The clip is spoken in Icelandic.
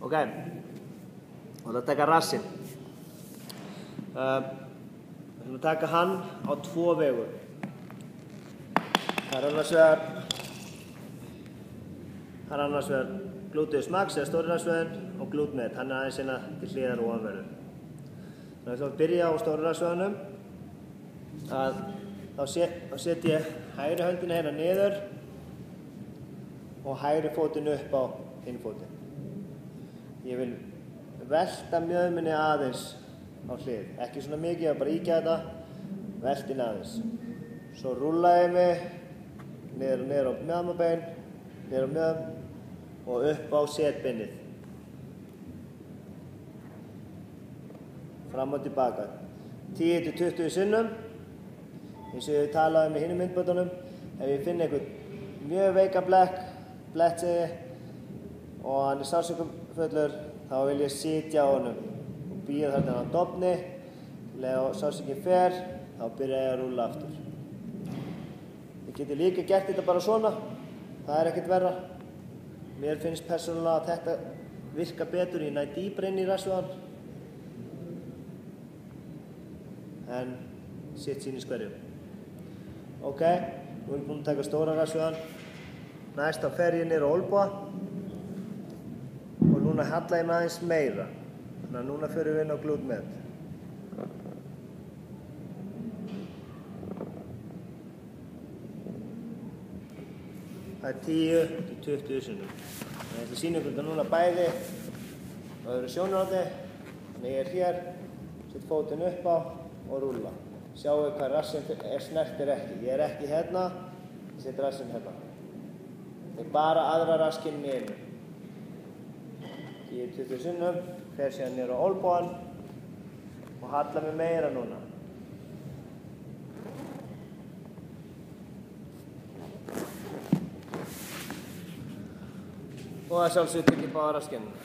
Ok, og það taka rassinn. Við ætlum að taka hann á 2 vegu. Það er annars vegar gluteus max eða stóri rassvöðin og glute med. Hann er aðeins hérna til hliðar og ofanverðu. Þannig að við ætlum að byrja á stóri rassvöðinum. Þá set ég hægri höndina hérna niður og hægri fótinn upp á hinn fótinn. Ég vil velta mjöðminni aðeins á hlið. Ekki svona mikið, ég vil bara íkja þetta, veltin aðeins. Svo rúlla ég mig niður á mjöðmabein, niður á mjöðm og upp á setbeinið. Fram og tilbaka. 10-20 sinnum. Eins og ég talaði með hinum myndböndunum, ef ég finn einhvern mjög veikan blett segi ég, og hann er sársaukafullur, þá vil ég sitja á honum og bíða þar til hann dofni. Þegar sársaukin fer, þá byrja ég að rúlla aftur. Ég geti líka gert þetta bara svona, það er ekkert verra. Mér finnst persónulega að þetta virka betur, ég næ dýpra inn í rassvöðvann. En sitt sýnist hverjum. Ok, nú erum við búin að taka stóra rassvöðvann. Næst þá fer ég niður á olnboga og núna halla ég mig aðeins meira. Þannig að núna förum við inn á glute med. Það er 10-20 sinnum. Ég ætla að sýna ykkur þetta núna bæði á öðru sjónarhorni. Þannig ég er hér, set fótinn upp á og rúlla. Sjáu hvað rassinn snertir ekki. Ég er ekki hérna, ég set rassinn hérna. Ég bara aðra rasskinninn í einu. 10-20 sinnum, fer síðan niður á olnbogann og halla mig meira núna. Og það sjálfsögðu tek ég báða rasskinnina.